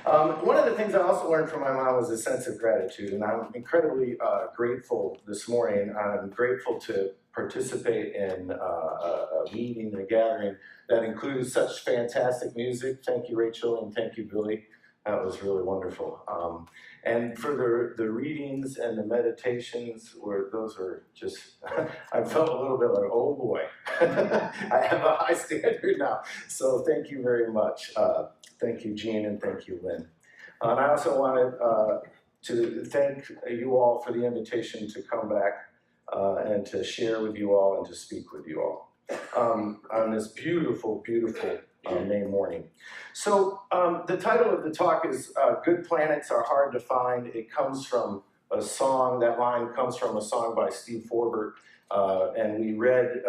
One of the things I also learned from my mom was a sense of gratitude, and I'm incredibly grateful this morning. I'm grateful to participate in a meeting, a gathering that included such fantastic music. Thank you, Rachel, and thank you, Billy. That was really wonderful. And for the readings and the meditations, those are just, I felt a little bit like, oh boy, I have a high standard now. So thank you very much. Thank you, Jean, and thank you, Lynn. And I also wanted to thank you all for the invitation to come back and to share with you all and to speak with you all on this beautiful, beautiful May morning. So the title of the talk is Good Planets Are Hard to Find. It comes from a song, that line comes from a song by Steve Forbert, and we read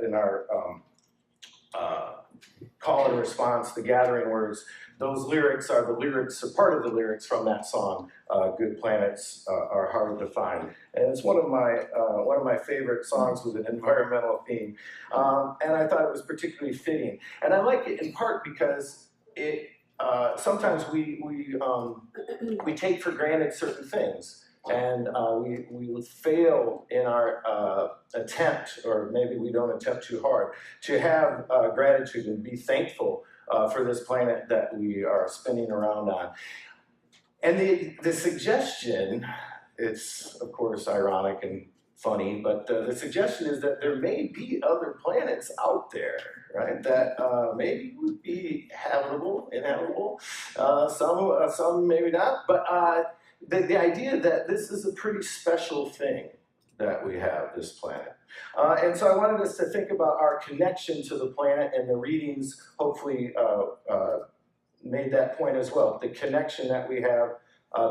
in our call and response, the gathering words. Those lyrics are the lyrics, a part of the lyrics from that song, Good Planets Are Hard to Find. And it's one of my favorite songs with an environmental theme. And I thought it was particularly fitting. And I like it in part because it sometimes we take for granted certain things. And we fail in our attempt, or maybe we don't attempt too hard, to have gratitude and be thankful for this planet that we are spinning around on. And the suggestion, it's of course ironic and funny, but the suggestion is that there may be other planets out there, right, that maybe would be inhabitable, some maybe not, but the idea that this is a pretty special thing that we have, this planet. And so I wanted us to think about our connection to the planet, and the readings hopefully made that point as well, the connection that we have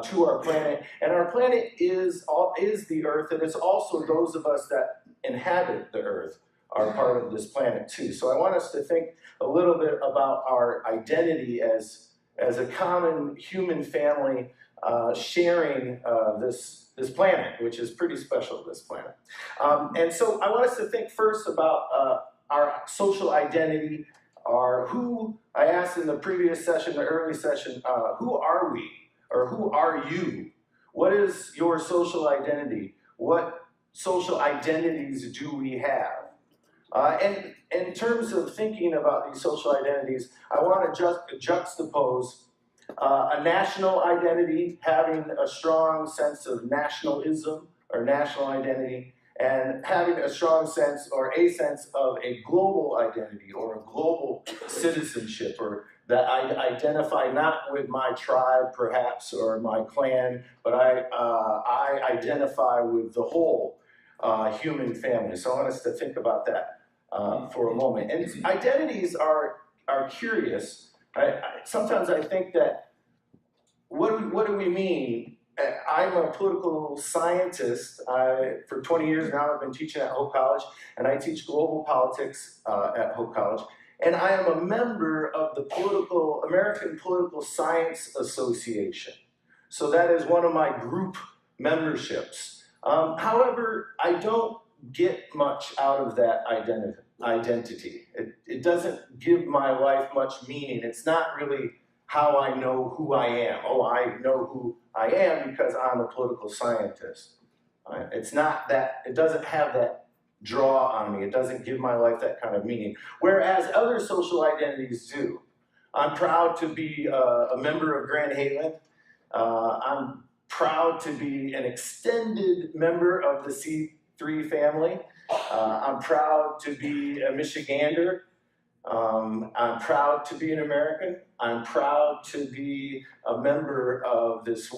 to our planet. And our planet is the Earth, and it's also those of us that inhabit the Earth are part of this planet too. So I want us to think a little bit about our identity as a common human family sharing this planet, which is pretty special, this planet. And so I want us to think first about our social identity, I asked in the previous session, the early session, who are we, or who are you? What is your social identity? What social identities do we have? And in terms of thinking about these social identities, I want to juxtapose a national identity, having a strong sense of nationalism or national identity, and having a strong sense or a sense of a global identity or a global citizenship, or that I identify not with my tribe perhaps or my clan, but I identify with the whole human family. So I want us to think about that for a moment. And identities are curious. Sometimes I think that, what do we mean? I'm a political scientist. For 20 years now, I've been teaching at Hope College, and I teach global politics at Hope College. And I am a member of the American Political Science Association. So that is one of my group memberships. However, I don't get much out of that identity. It doesn't give my life much meaning. It's not really how I know who I am. Oh, I know who I am because I'm a political scientist. Right? It's not that, it doesn't have that draw on me. It doesn't give my life that kind of meaning. Whereas other social identities do. I'm proud to be a member of Grand Haven. I'm proud to be an extended member of the C3 family. I'm proud to be a Michigander. I'm proud to be an American. I'm proud to be a member of this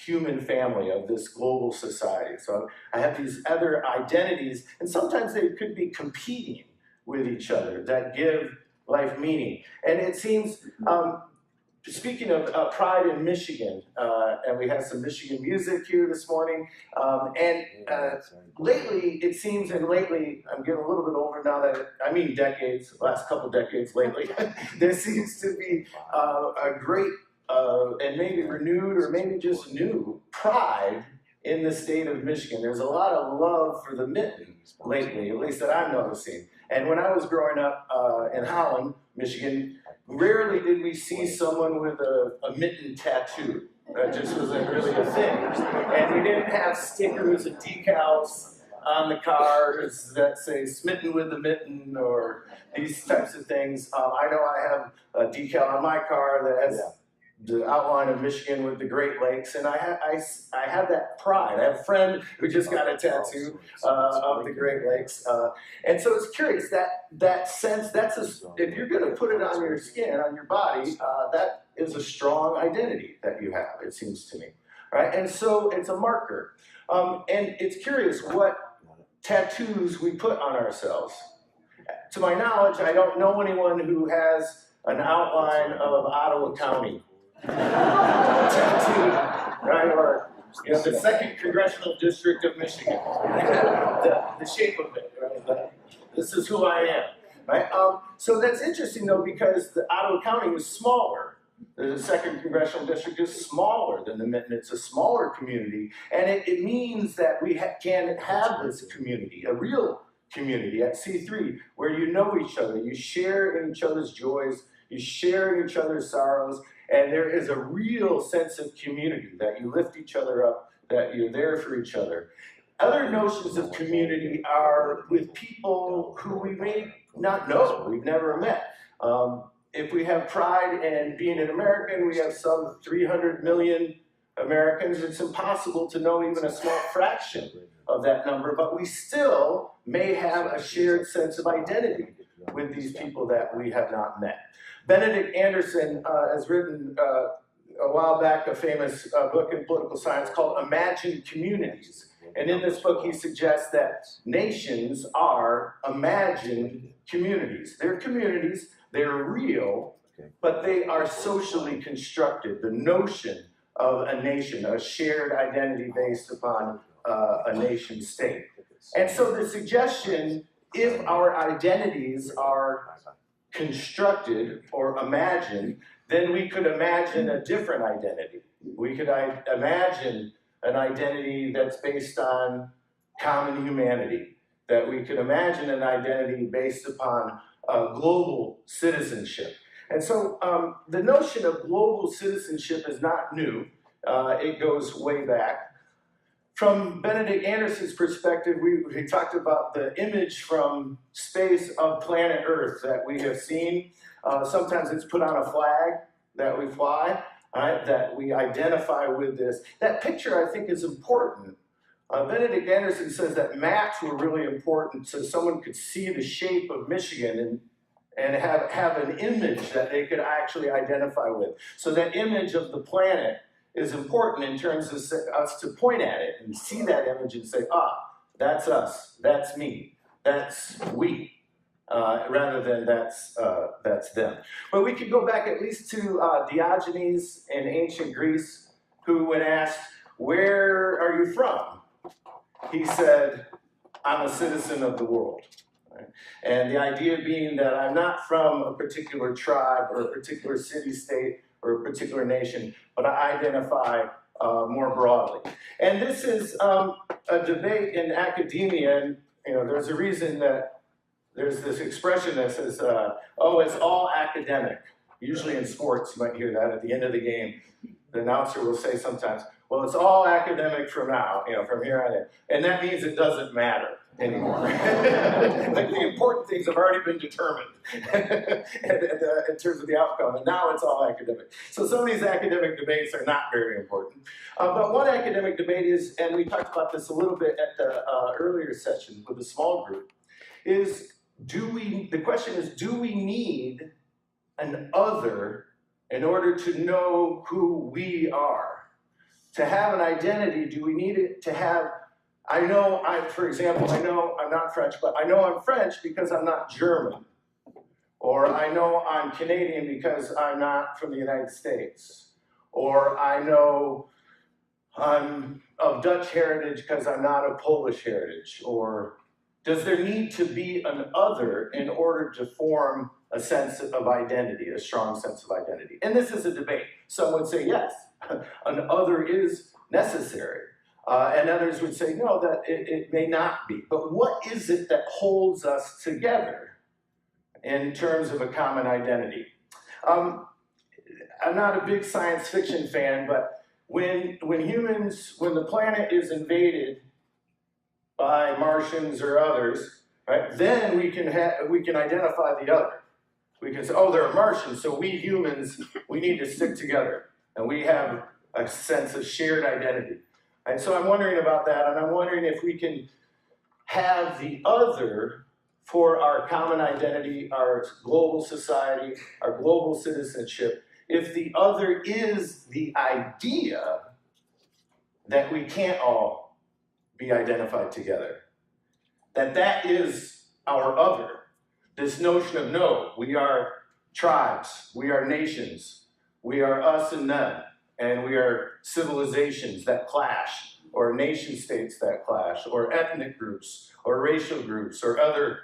human family, of this global society. So I have these other identities, and sometimes they could be competing with each other that give life meaning. And it seems, speaking of pride in Michigan, and we had some Michigan music here this morning, lately, it seems, and lately, I'm getting a little bit older now decades, last couple decades lately, there seems to be a great, and maybe renewed, or maybe just new, pride in the state of Michigan. There's a lot of love for the mitten lately, at least that I'm noticing. And when I was growing up in Holland, Michigan, rarely did we see someone with a mitten tattoo. That just wasn't really a thing. And we didn't have stickers and decals on the cars that say smitten with the mitten or these types of things. I know I have a decal on my car that has the outline of Michigan with the Great Lakes, and I have that pride. I have a friend who just got a tattoo of the Great Lakes, and so it's curious that sense. If you're going to put it on your skin, on your body, that is a strong identity that you have. It seems to me, right? And so it's a marker, and it's curious what tattoos we put on ourselves. To my knowledge, I don't know anyone who has an outline of Ottawa County tattooed, right? Or the 2nd Congressional District of Michigan, the shape of it, right? This is who I am, right? So that's interesting though, because the Ottawa County is smaller. The 2nd Congressional District is smaller than the Mitten. It's a smaller community, and it means that we can have this community, a real community at C3, where you know each other, you share in each other's joys, you share in each other's sorrows, and there is a real sense of community, that you lift each other up, that you're there for each other. Other notions of community are with people who we may not know, we've never met. If we have pride in being an American, we have some 300 million Americans. It's impossible to know even a small fraction of that number, but we still may have a shared sense of identity with these people that we have not met. Benedict Anderson has written a while back a famous book in political science called Imagined Communities. And in this book, he suggests that nations are imagined communities. They're communities, they're real, but they are socially constructed. The notion of a nation, a shared identity based upon a nation state. And so the suggestion, if our identities are constructed or imagined, then we could imagine a different identity. We could imagine an identity that's based on common humanity, that we could imagine an identity based upon global citizenship. And so the notion of global citizenship is not new. It goes way back. From Benedict Anderson's perspective, we talked about the image from space of planet Earth that we have seen. Sometimes it's put on a flag that we fly, right, that we identify with this. That picture, I think, is important. Benedict Anderson says that maps were really important so someone could see the shape of Michigan and have an image that they could actually identify with. So that image of the planet is important in terms of us to point at it and see that image and say, that's us, that's me, that's we, rather than that's them. But we could go back at least to Diogenes in ancient Greece, who when asked, where are you from? He said, I'm a citizen of the world. Right? And the idea being that I'm not from a particular tribe or a particular city-state or a particular nation, but I identify more broadly. And this is a debate in academia, and there's a reason that there's this expression that says, oh, it's all academic. Usually in sports, you might hear that at the end of the game. The announcer will say sometimes, well, it's all academic from now, from here on in. And that means it doesn't matter anymore. Like the important things have already been determined in terms of the outcome, and now it's all academic. So some of these academic debates are not very important. But one academic debate is, and we talked about this a little bit at the earlier session with a small group, is the question is, do we need an other in order to know who we are? To have an identity, do we need it to have, for example, I know I'm not French, but I know I'm French because I'm not German. Or I know I'm Canadian because I'm not from the United States. Or I know I'm of Dutch heritage because I'm not of Polish heritage. Or does there need to be an other in order to form a sense of identity, a strong sense of identity? And this is a debate. Some would say yes, an other is necessary. And others would say no, that it may not be. But what is it that holds us together in terms of a common identity? I'm not a big science fiction fan, but when the planet is invaded by Martians or others, right, then we can identify the other. We can say, oh, they're Martians, so we humans, we need to stick together. And we have a sense of shared identity. And so I'm wondering about that, and I'm wondering if we can have the other for our common identity, our global society, our global citizenship, if the other is the idea that we can't all be identified together, that is our other. This notion of no, we are tribes, we are nations, we are us and them, and we are civilizations that clash, or nation states that clash, or ethnic groups, or racial groups, or other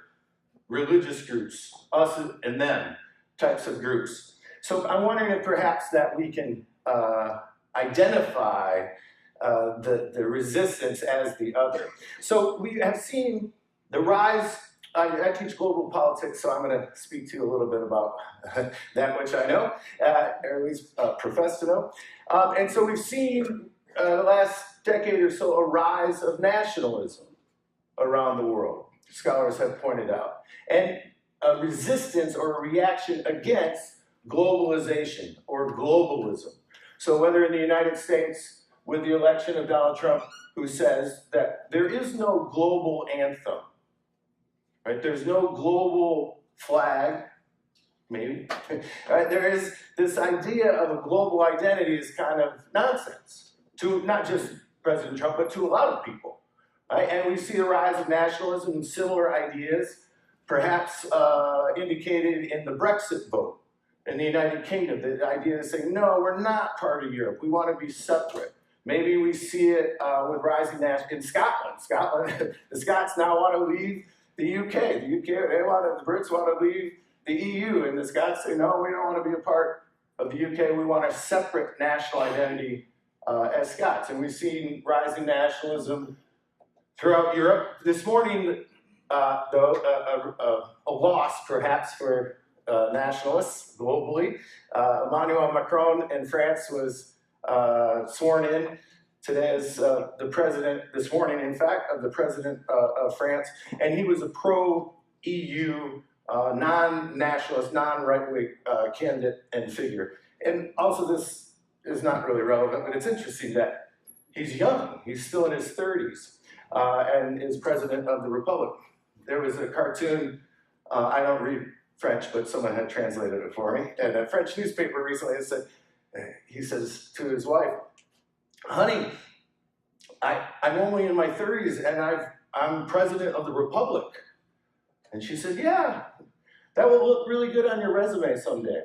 religious groups, us and them types of groups. So I'm wondering if perhaps that we can identify the resistance as the other. So we have seen the rise. I teach global politics, so I'm going to speak to you a little bit about that which I know, or at least profess to know. And so we've seen the last decade or so a rise of nationalism around the world, scholars have pointed out, and a resistance or a reaction against globalization or globalism. So whether in the United States with the election of Donald Trump, who says that there is no global anthem, right? There's no global flag, maybe. Right? There is this idea of a global identity is kind of nonsense to not just President Trump, but to a lot of people. Right? And we see the rise of nationalism and similar ideas, perhaps indicated in the Brexit vote in the United Kingdom. The idea is saying, no, we're not part of Europe. We want to be separate. Maybe we see it with rising nationalism in Scotland. The Scots now want to leave the UK. The Brits want to leave the EU, and the Scots say, no, we don't want to be a part of the UK. We want a separate national identity as Scots. And we've seen rising nationalism throughout Europe. This morning, though, a loss perhaps for nationalists globally. Emmanuel Macron in France was sworn in today as the president, this morning in fact, of the president of France, and he was a pro-EU, non-nationalist, non-right-wing candidate and figure. And also this is not really relevant, but it's interesting that he's young, he's still in his 30s, and is president of the Republic. There was a cartoon, I don't read French, but someone had translated it for me, and a French newspaper recently said, he says to his wife, honey, I'm only in my 30s and I'm president of the Republic. And she said, yeah, that will look really good on your resume someday.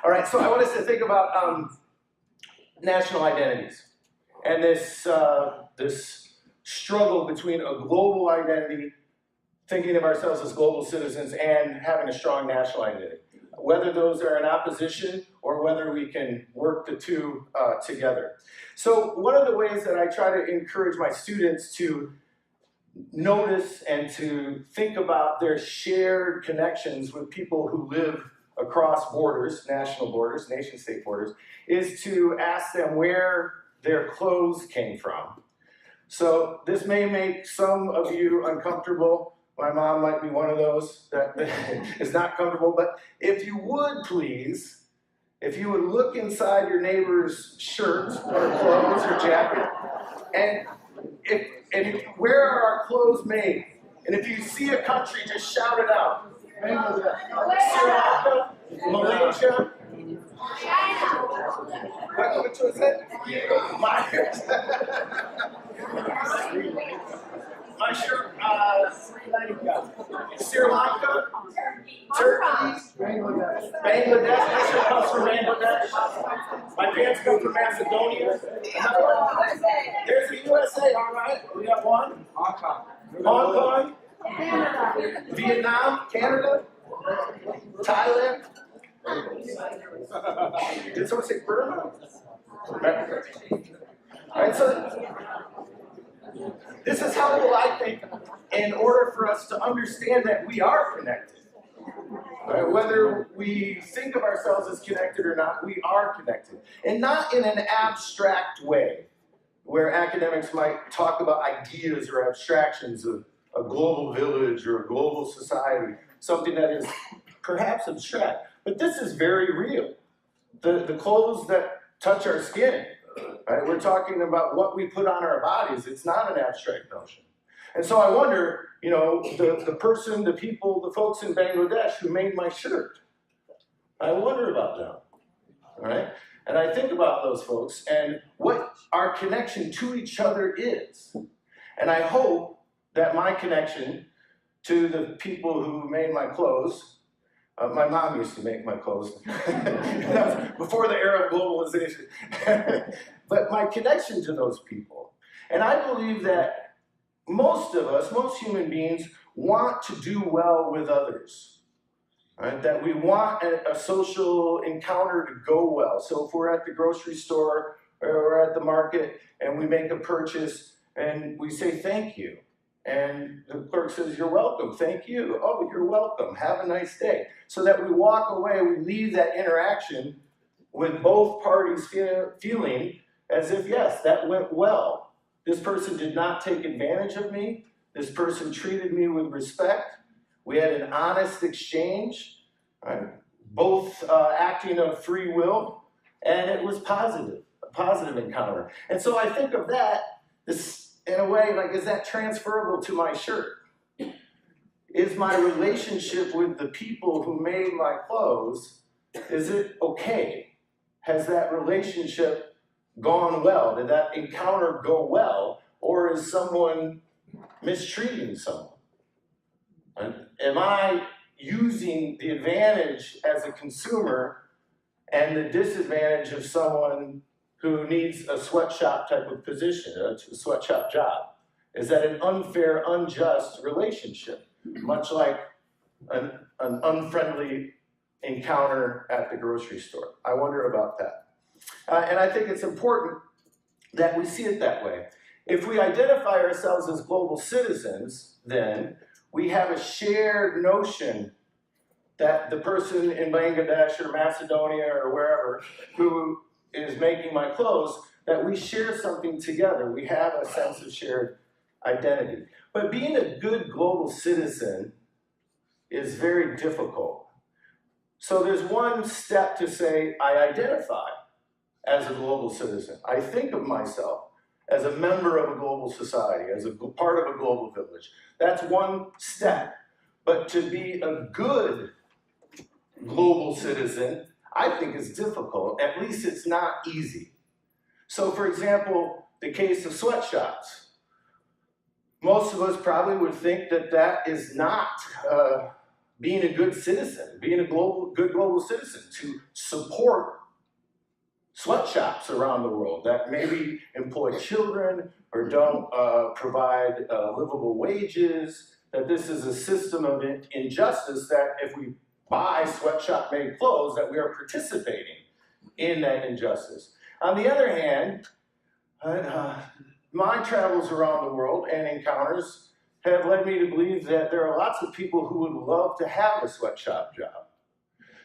All right, so I want us to think about national identities and this struggle between a global identity, thinking of ourselves as global citizens, and having a strong national identity. Whether those are in opposition or whether we can work the two together. So one of the ways that I try to encourage my students to notice and to think about their shared connections with people who live across borders, national borders, nation-state borders, is to ask them where their clothes came from. So this may make some of you uncomfortable. My mom might be one of those that is not comfortable, but if you would please, if you would look inside your neighbor's shirt or clothes or jacket, and where are our clothes made? And if you see a country, just shout it out. Sri Lanka, Malaysia, China. Which was it? Myers. My shirt, Sri Lanka, Turkey, Bangladesh. My shirt comes from Bangladesh. My pants come from Macedonia. There's the USA, all right. We got one. Hong Kong, Vietnam, Canada, Thailand. Did someone say Burma? All right, so this is helpful, I think, in order for us to understand that we are connected. Right? Whether we think of ourselves as connected or not, we are connected. And not in an abstract way, where academics might talk about ideas or abstractions of a global village or a global society, something that is perhaps abstract. But this is very real. The clothes that touch our skin, right? We're talking about what we put on our bodies. It's not an abstract notion. And so I wonder, the person, the people, the folks in Bangladesh who made my shirt, I wonder about them, all right? And I think about those folks and what our connection to each other is. And I hope that my connection to the people who made my clothes, my mom used to make my clothes before the era of globalization, but my connection to those people. And I believe that most of us, most human beings, want to do well with others. Right? That we want a social encounter to go well. So if we're at the grocery store or we're at the market and we make a purchase and we say thank you, and the clerk says, you're welcome, thank you, oh, you're welcome, have a nice day. So that we walk away, we leave that interaction with both parties feeling as if, yes, that went well. This person did not take advantage of me. This person treated me with respect. We had an honest exchange, right? Both acting of free will, and it was positive, a positive encounter. And so I think of that, this, in a way, like, is that transferable to my shirt? Is my relationship with the people who made my clothes, is it okay? Has that relationship gone well? Did that encounter go well? Or is someone mistreating someone? Am I using the advantage as a consumer and the disadvantage of someone who needs a sweatshop type of position, a sweatshop job? Is that an unfair, unjust relationship? Much like an unfriendly encounter at the grocery store. I wonder about that. And I think it's important that we see it that way. If we identify ourselves as global citizens, then we have a shared notion that the person in Bangladesh or Macedonia or wherever who is making my clothes, that we share something together. We have a sense of shared identity. But being a good global citizen is very difficult. So there's one step to say, I identify as a global citizen. I think of myself as a member of a global society, as a part of a global village. That's one step. But to be a good global citizen, I think is difficult. At least it's not easy. So for example, the case of sweatshops. Most of us probably would think that that is not being a good citizen, being a good global citizen, to support sweatshops around the world that maybe employ children or don't provide livable wages, that this is a system of injustice, that if we buy sweatshop-made clothes, that we are participating in that injustice. On the other hand, my travels around the world and encounters have led me to believe that there are lots of people who would love to have a sweatshop job.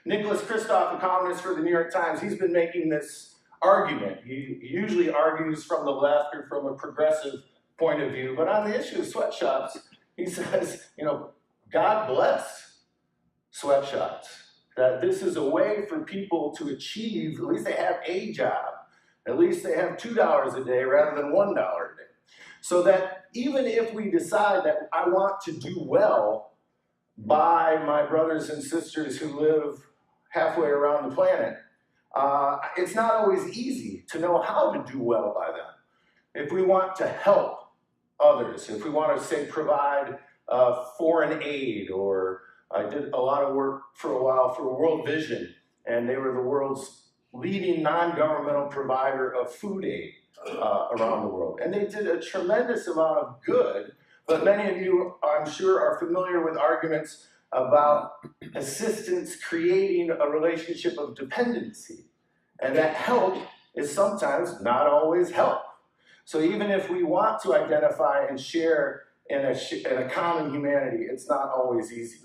Nicholas Kristof, a columnist for the New York Times, he's been making this argument. He usually argues from the left or from a progressive point of view, but on the issue of sweatshops, he says, God bless sweatshops. That this is a way for people to achieve, at least they have a job. At least they have $2 a day rather than $1 a day. So that even if we decide that I want to do well by my brothers and sisters who live halfway around the planet, it's not always easy to know how to do well by them. If we want to help others, if we want to, say, provide foreign aid, or I did a lot of work for a while for World Vision, and they were the world's leading non-governmental provider of food aid around the world. And they did a tremendous amount of good, but many of you, I'm sure, are familiar with arguments about assistance creating a relationship of dependency. And that help is sometimes not always help. So even if we want to identify and share in a common humanity, it's not always easy.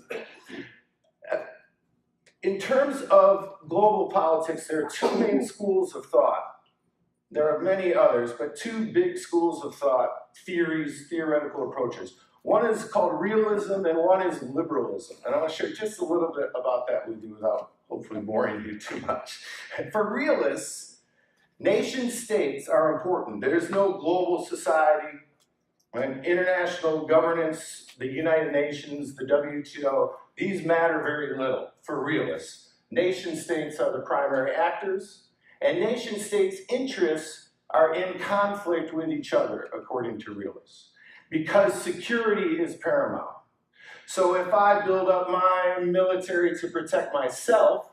In terms of global politics, there are two main schools of thought. There are many others, but two big schools of thought, theories, theoretical approaches. One is called realism and one is liberalism. And I want to share just a little bit about that with you without hopefully boring you too much. For realists, nation states are important. There's no global society, right? International governance, the United Nations, the WTO, these matter very little for realists. Nation states are the primary actors, and nation states' interests are in conflict with each other, according to realists, because security is paramount. So if I build up my military to protect myself,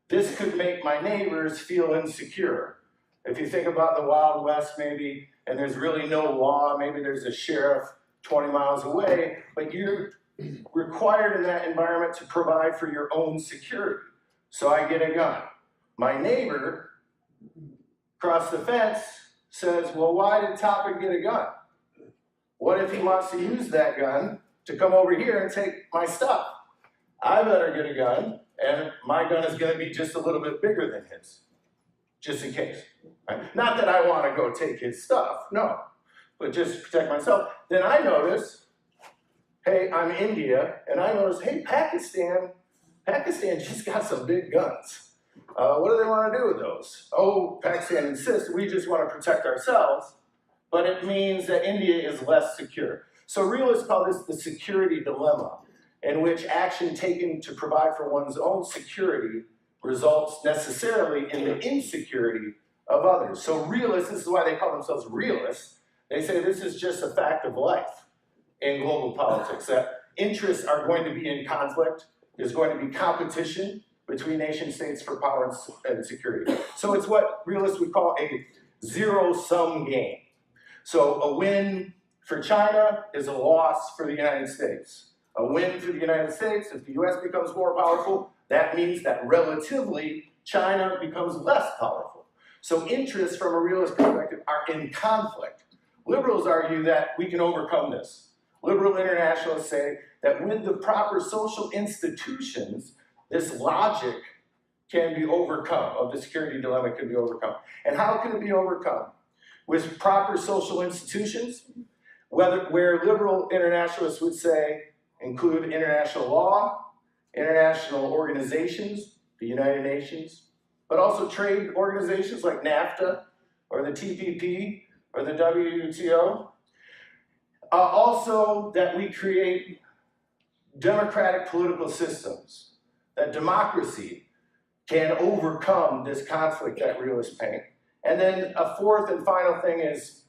this could make my neighbors feel insecure. If you think about the Wild West maybe, and there's really no law, maybe there's a sheriff 20 miles away, but you're required in that environment to provide for your own security. So I get a gun. My neighbor across the fence says, well, why did Toppen get a gun? What if he wants to use that gun to come over here and take my stuff? I better get a gun, and my gun is going to be just a little bit bigger than his, just in case. Right? Not that I want to go take his stuff, no, but just to protect myself. Then I notice, hey, I'm India, and I notice, hey, Pakistan just got some big guns. What do they want to do with those? Oh, Pakistan insists we just want to protect ourselves, but it means that India is less secure. So realists call this the security dilemma, in which action taken to provide for one's own security results necessarily in the insecurity of others. So realists, this is why they call themselves realists, they say this is just a fact of life in global politics, that interests are going to be in conflict, there's going to be competition between nation states for power and security. So it's what realists would call a zero-sum game. So a win for China is a loss for the United States. A win for the United States, if the US becomes more powerful, that means that relatively China becomes less powerful. So interests from a realist perspective are in conflict. Liberals argue that we can overcome this. Liberal internationalists say that with the proper social institutions, this logic can be overcome, of the security dilemma can be overcome. And how can it be overcome? With proper social institutions, where liberal internationalists would say include international law, international organizations, the United Nations, but also trade organizations like NAFTA or the TPP or the WTO. Also that we create democratic political systems, that democracy can overcome this conflict that realists paint. And then a fourth and final thing is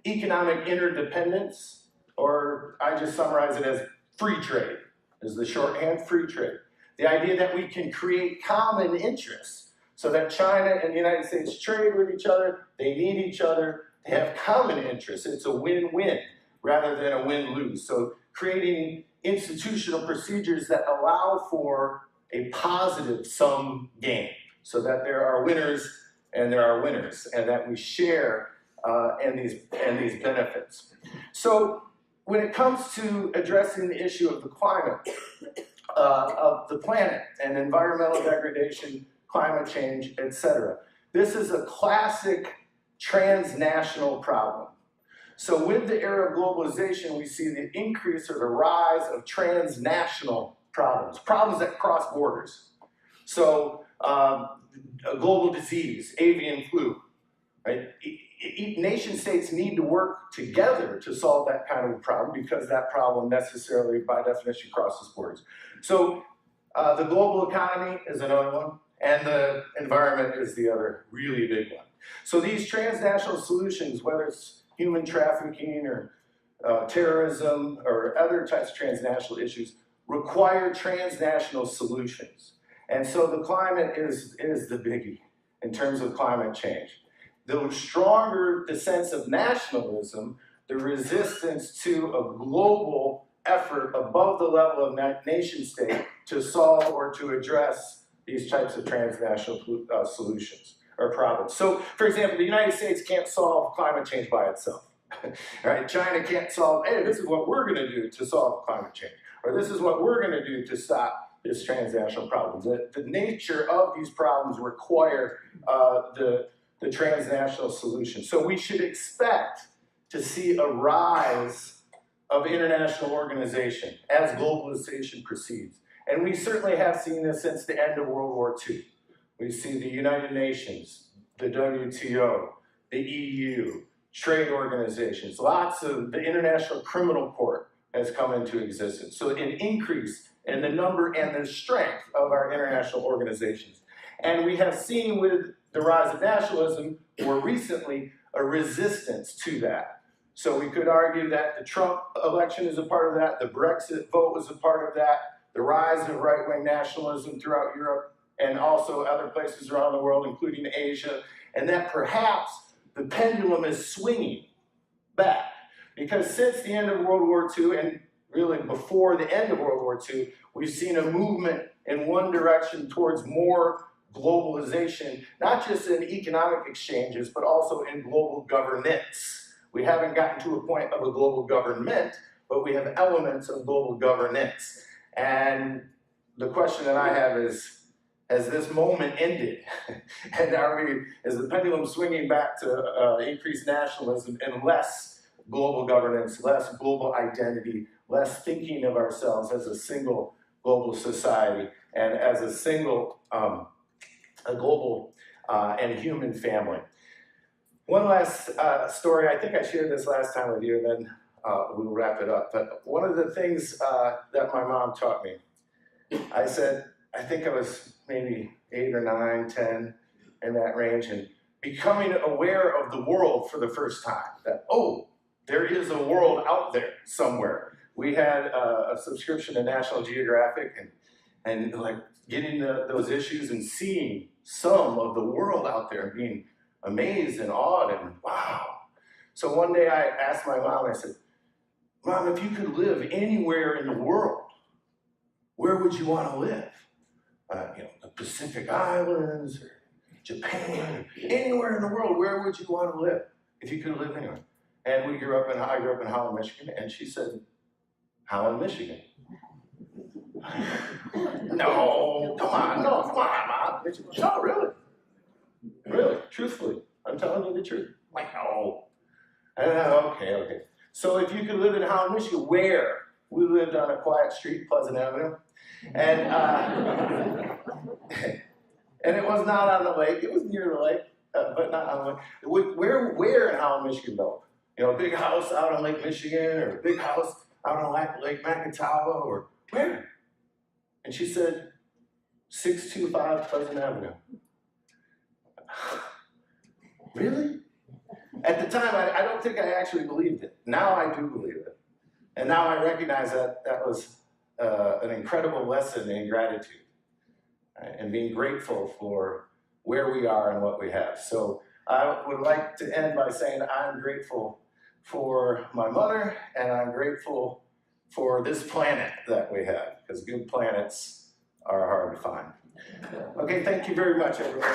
economic interdependence, or I just summarize it as free trade, is the shorthand, free trade. The idea that we can create common interests so that China and the United States trade with each other, they need each other, they have common interests. It's a win-win rather than a win-lose. So creating institutional procedures that allow for a positive sum game, so that there are winners and there are winners, and that we share in these benefits. So when it comes to addressing the issue of the climate, of the planet and environmental degradation, climate change, etc., this is a classic transnational problem. So with the era of globalization, we see the increase or the rise of transnational problems that cross borders. So a global disease, avian flu, right? Nation states need to work together to solve that kind of problem because that problem necessarily, by definition, crosses borders. So the global economy is another one, and the environment is the other really big one. So these transnational solutions, whether it's human trafficking or terrorism or other types of transnational issues, require transnational solutions. And so the climate is the biggie in terms of climate change. The stronger the sense of nationalism, the resistance to a global effort above the level of nation state to solve or to address these types of transnational solutions or problems. So, for example, the United States can't solve climate change by itself. Right? China can't solve, hey, this is what we're going to do to solve climate change. Or this is what we're going to do to stop this transnational problem. The nature of these problems require the transnational solution. So we should expect to see a rise of international organization as globalization proceeds. And we certainly have seen this since the end of World War II. We see the United Nations, the WTO, the EU, trade organizations, lots of the International Criminal Court has come into existence. So an increase in the number and the strength of our international organizations. And we have seen with the rise of nationalism more recently a resistance to that. So we could argue that the Trump election is a part of that, the Brexit vote was a part of that, the rise of right-wing nationalism throughout Europe and also other places around the world, including Asia, and that perhaps the pendulum is swinging back. Because since the end of World War II, and really before the end of World War II, we've seen a movement in one direction towards more globalization, not just in economic exchanges, but also in global governance. We haven't gotten to a point of a global government, but we have elements of global governance. And the question that I have is, has this moment ended? And is the pendulum swinging back to increased nationalism and less global governance, less global identity, less thinking of ourselves as a single global society and as a single a global and human family? One last story, I think I shared this last time with you, and then we'll wrap it up. But one of the things that my mom taught me, I said, I think I was maybe 8 or 9, 10, in that range, and becoming aware of the world for the first time, that, oh, there is a world out there somewhere. We had a subscription to National Geographic and like getting those issues and seeing some of the world out there and being amazed and awed and wow. So one day I asked my mom, I said, Mom, if you could live anywhere in the world, where would you want to live? The Pacific Islands, or Japan, anywhere in the world, where would you want to live if you could live anywhere? And I grew up in Holland, Michigan, and she said, Holland, Michigan. No, come on, Mom. No, really. Really, truthfully, I'm telling you the truth. Like, no. Okay. So if you could live in Holland, Michigan, where? We lived on a quiet street, Pleasant Avenue. And and it was not on the lake. It was near the lake, but not on the lake. Where in Holland, Michigan, though? A big house out on Lake Michigan, or a big house out on Lake Macatawa, or where? And she said, 625 Pleasant Avenue. Really? At the time, I don't think I actually believed it. Now I do believe it. And now I recognize that that was an incredible lesson in gratitude, right? And being grateful for where we are and what we have. So I would like to end by saying I'm grateful for my mother, and I'm grateful for this planet that we have, because good planets are hard to find. Okay, thank you very much, everyone.